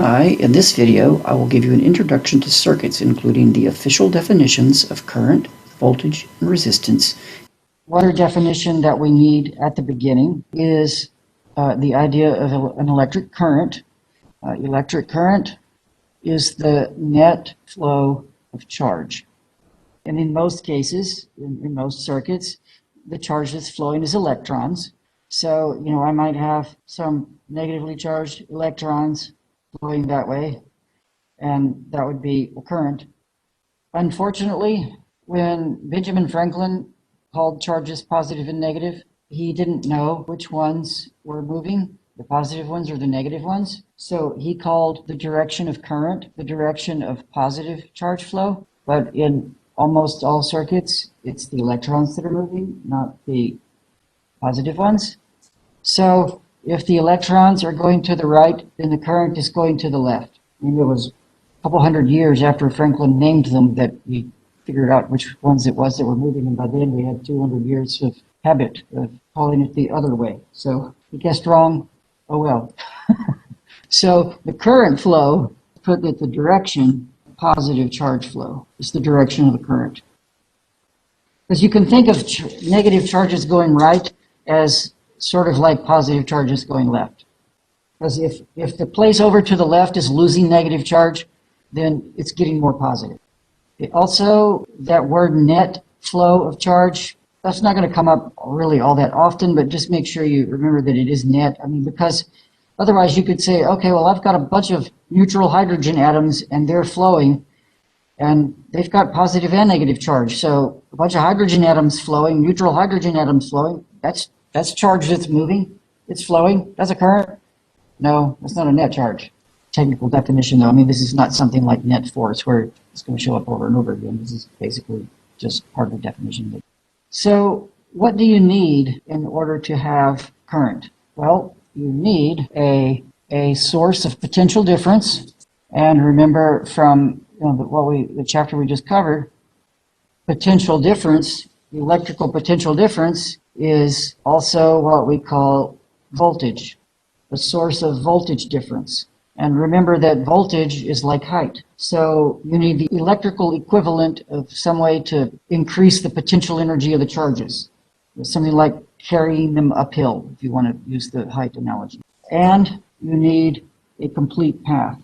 Hi, in this video I will give you an introduction to circuits, including the official definitions of current, voltage, and resistance. One definition that we need at the beginning is the idea of an electric current. Electric current is the net flow of charge. And in most cases, in most circuits, the charge that's flowing is electrons. So, I might have some negatively charged electrons flowing that way, and that would be a current. Unfortunately, when Benjamin Franklin called charges positive and negative, he didn't know which ones were moving, the positive ones or the negative ones. So he called the direction of current the direction of positive charge flow. But in almost all circuits, it's the electrons that are moving, not the positive ones. So if the electrons are going to the right, then the current is going to the left. I mean, it was a couple hundred years after Franklin named them that he figured out which ones it was that were moving, and by then we had 200 years of habit of calling it the other way. So he guessed wrong, oh well. So the current flow, put at the direction, positive charge flow, is the direction of the current. Because you can think of negative charges going right as sort of like positive charges going left. Because if the place over to the left is losing negative charge, then it's getting more positive. Also, that word net flow of charge, that's not going to come up really all that often, but just make sure you remember that it is net. I mean, because otherwise you could say, okay, well, I've got a bunch of neutral hydrogen atoms and they're flowing, and they've got positive and negative charge. So a bunch of hydrogen atoms flowing, neutral hydrogen atoms flowing, that's charge that's moving, it's flowing, that's a current. No, that's not a net charge. Technical definition though, I mean, this is not something like net force where it's going to show up over and over again. This is basically just part of the definition. So what do you need in order to have current? Well, you need a source of potential difference. And remember from the chapter we just covered, potential difference, electrical potential difference is also what we call voltage, a source of voltage difference. And remember that voltage is like height. So you need the electrical equivalent of some way to increase the potential energy of the charges. Something like carrying them uphill, if you want to use the height analogy. And you need a complete path.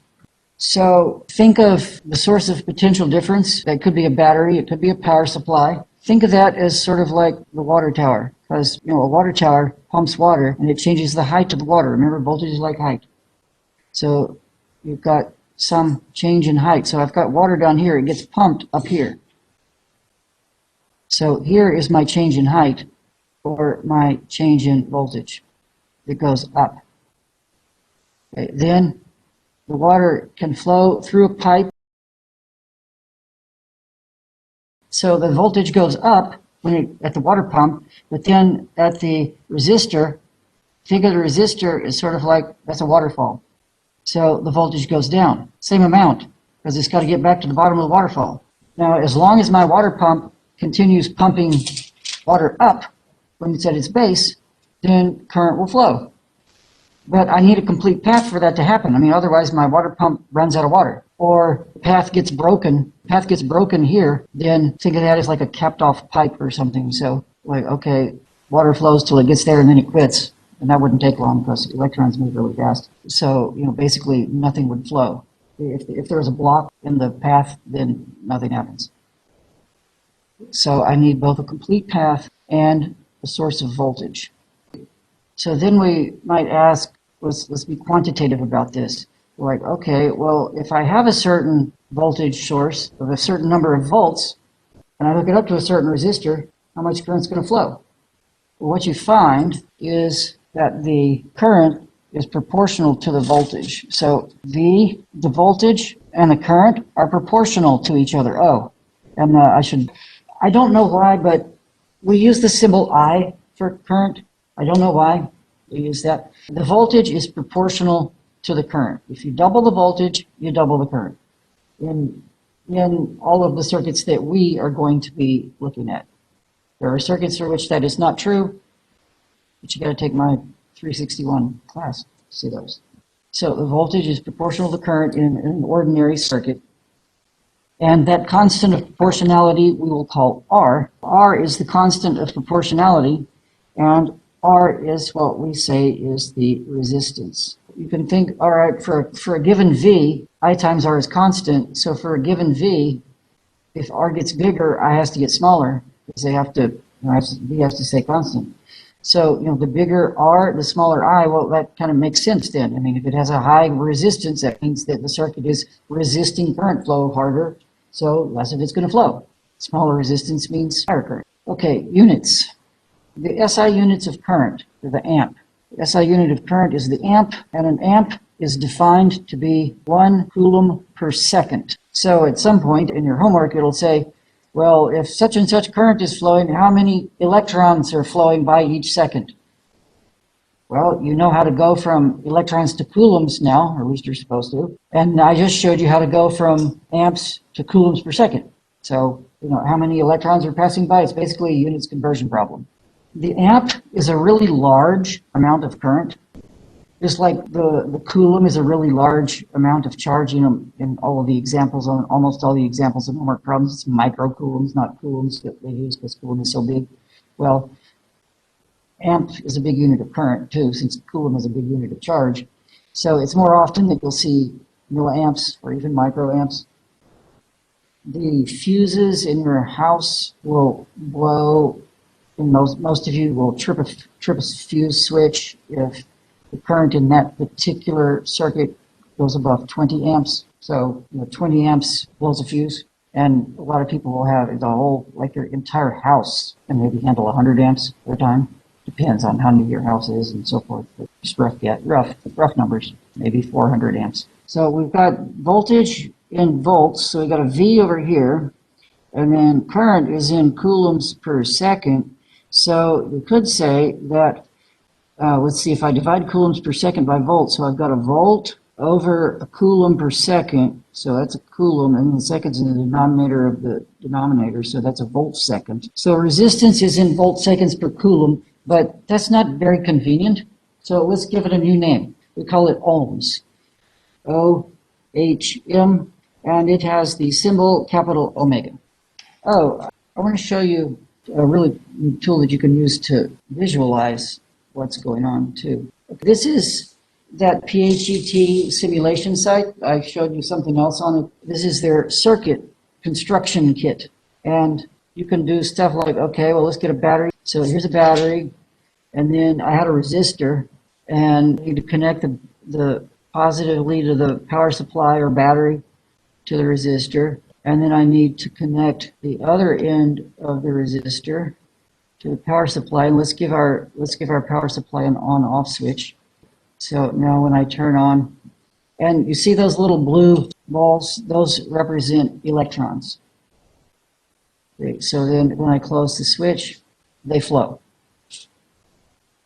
So think of the source of potential difference. That could be a battery, it could be a power supply. Think of that as sort of like the water tower, because a water tower pumps water and it changes the height of the water. Remember, voltage is like height. So you've got some change in height. So I've got water down here, it gets pumped up here. So here is my change in height, or my change in voltage. It goes up. Okay, then the water can flow through a pipe. So the voltage goes up at the water pump, but then at the resistor, think of the resistor as sort of like, that's a waterfall. So the voltage goes down, same amount, because it's got to get back to the bottom of the waterfall. Now, as long as my water pump continues pumping water up when it's at its base, then current will flow. But I need a complete path for that to happen. I mean, otherwise my water pump runs out of water. Or the path gets broken here, then think of that as like a capped off pipe or something. So like, okay, water flows till it gets there and then it quits. And that wouldn't take long because electrons move really fast. So, basically nothing would flow. If there was a block in the path, then nothing happens. So I need both a complete path and a source of voltage. So then we might ask, let's be quantitative about this. Like, okay, well, if I have a certain voltage source of a certain number of volts, and I hook it up to a certain resistor, how much current's going to flow? Well, what you find is that the current is proportional to the voltage. So the voltage and the current are proportional to each other. Oh, and I don't know why, but we use the symbol I for current. I don't know why we use that. The voltage is proportional to the current. If you double the voltage, you double the current. In all of the circuits that we are going to be looking at. There are circuits for which that is not true, but you got to take my 361 class to see those. So the voltage is proportional to current in an ordinary circuit. And that constant of proportionality we will call R. R is the constant of proportionality, and R is what we say is the resistance. You can think, all right, for a given V, I times R is constant. So for a given V, if R gets bigger, I has to get smaller because they have to, V has to stay constant. So, the bigger R, the smaller I, well, that kind of makes sense then. I mean, if it has a high resistance, that means that the circuit is resisting current flow harder, so less of it's going to flow. Smaller resistance means higher current. Okay, units. The SI units of current, or the amp. The SI unit of current is the amp, and an amp is defined to be 1 coulomb per second. So at some point in your homework, it'll say, well, if such and such current is flowing, how many electrons are flowing by each second? Well, you know how to go from electrons to coulombs now, or at least you're supposed to. And I just showed you how to go from amps to coulombs per second. So, how many electrons are passing by? It's basically a units conversion problem. The amp is a really large amount of current. Just like the coulomb is a really large amount of charge, in all of the examples, on almost all the examples of homework problems, it's microcoulombs, not coulombs that they use because coulomb is so big. Well, amp is a big unit of current too, since coulomb is a big unit of charge. So it's more often that you'll see milliamps or even microamps. The fuses in your house will blow, and most of you will trip a fuse switch if the current in that particular circuit goes above 20 amps. So 20 amps blows a fuse, and a lot of people will have the whole, like their entire house, and maybe handle 100 amps at a time. Depends on how new your house is and so forth. But just rough numbers, maybe 400 amps. So we've got voltage in volts. So we've got a V over here, and then current is in coulombs per second. So we could say that, let's see, if I divide coulombs per second by volts, so I've got a volt over a coulomb per second, so that's a coulomb, and the second's in the denominator of the denominator, so that's a volt second. So resistance is in volt seconds per coulomb, but that's not very convenient, so let's give it a new name. We call it ohms, O-H-M, and it has the symbol capital omega. Oh, I want to show you a really neat tool that you can use to visualize what's going on too. This is that PHET simulation site. I showed you something else on it. This is their circuit construction kit. And you can do stuff like, okay, well, let's get a battery. So here's a battery. And then I had a resistor, and you need to connect the positively to the power supply or battery to the resistor. And then I need to connect the other end of the resistor to the power supply. And let's give our power supply an on-off switch. So now when I turn on, and you see those little blue balls, those represent electrons. Okay, so then when I close the switch, they flow.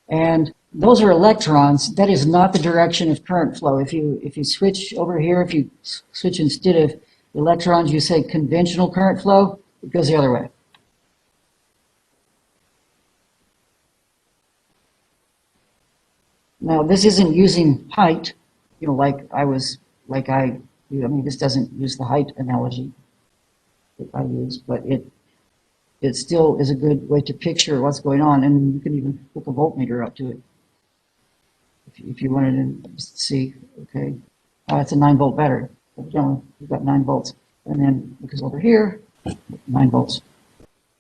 And those are electrons. That is not the direction of current flow. If you switch over here, if you switch instead of electrons, you say conventional current flow, it goes the other way. Now, this isn't using height, this doesn't use the height analogy that I use, but it still is a good way to picture what's going on, and you can even hook a voltmeter up to it if you wanted to see, okay. It's a 9-volt battery. Evidently, we've got 9 volts. And then, because over here, 9 volts.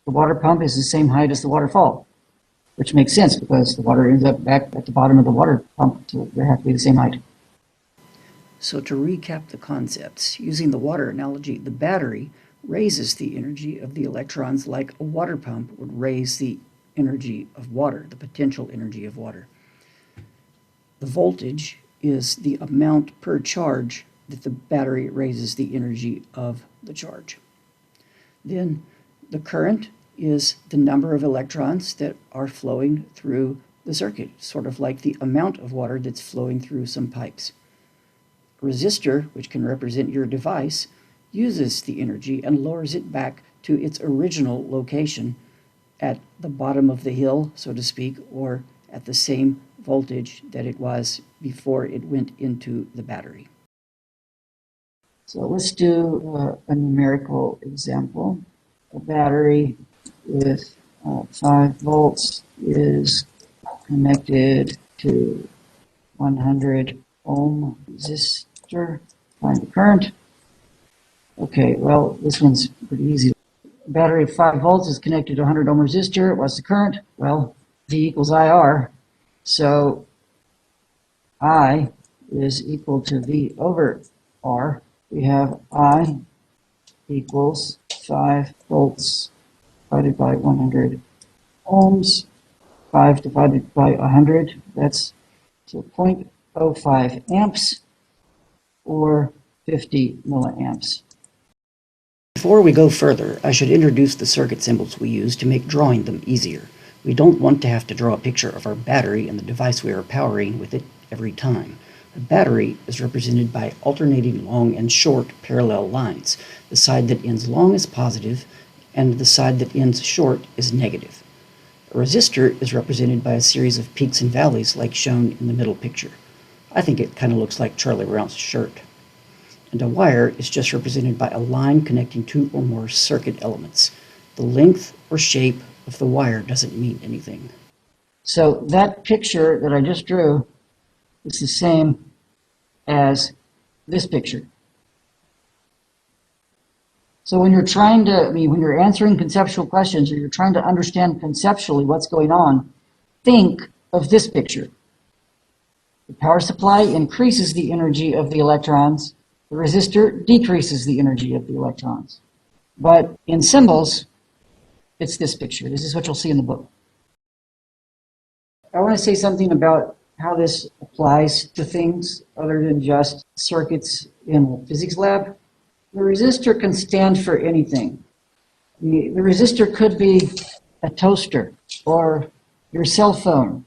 The water pump is the same height as the waterfall, which makes sense because the water ends up back at the bottom of the water pump, so they have to be the same height. So to recap the concepts, using the water analogy, the battery raises the energy of the electrons like a water pump would raise the energy of water, the potential energy of water. The voltage is the amount per charge that the battery raises the energy of the charge. Then the current is the number of electrons that are flowing through the circuit, sort of like the amount of water that's flowing through some pipes. A resistor, which can represent your device, uses the energy and lowers it back to its original location at the bottom of the hill, so to speak, or at the same voltage that it was before it went into the battery. So let's do a numerical example. A battery with 5 volts is connected to 100 ohm resistor. Find the current. Okay, well, this one's pretty easy. Battery of 5 volts is connected to 100 ohm resistor. What's the current? Well, V equals IR. So I is equal to V over R. We have I equals 5 volts divided by 100 ohms. 5 divided by 100, that's 0.05 amps or 50 milliamps. Before we go further, I should introduce the circuit symbols we use to make drawing them easier. We don't want to have to draw a picture of our battery and the device we are powering with it every time. A battery is represented by alternating long and short parallel lines. The side that ends long is positive, and the side that ends short is negative. A resistor is represented by a series of peaks and valleys like shown in the middle picture. I think it kind of looks like Charlie Brown's shirt. And a wire is just represented by a line connecting 2 or more circuit elements. The length or shape of the wire doesn't mean anything. So that picture that I just drew is the same as this picture. So when you're trying to, when you're answering conceptual questions or you're trying to understand conceptually what's going on, think of this picture. The power supply increases the energy of the electrons. The resistor decreases the energy of the electrons. But in symbols, it's this picture. This is what you'll see in the book. I want to say something about how this applies to things other than just circuits in a physics lab. The resistor can stand for anything. The resistor could be a toaster or your cell phone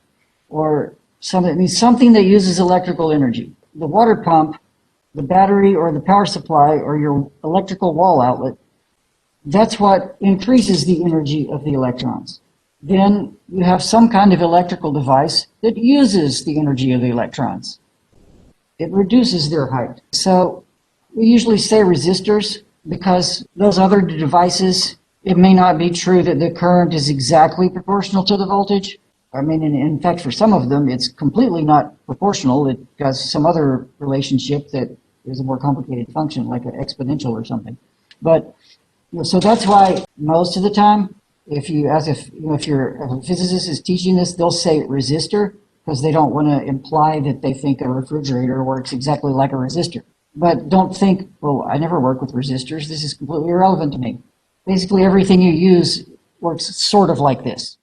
or something that uses electrical energy. The water pump, the battery or the power supply or your electrical wall outlet, that's what increases the energy of the electrons. Then you have some kind of electrical device that uses the energy of the electrons. It reduces their height. So we usually say resistors because those other devices, it may not be true that the current is exactly proportional to the voltage. In fact, for some of them, it's completely not proportional. It has some other relationship that is a more complicated function, like an exponential or something. But so that's why most of the time, if a physicist is teaching this, they'll say resistor because they don't want to imply that they think a refrigerator works exactly like a resistor. But don't think, well, I never work with resistors. This is completely irrelevant to me. Basically, everything you use works sort of like this.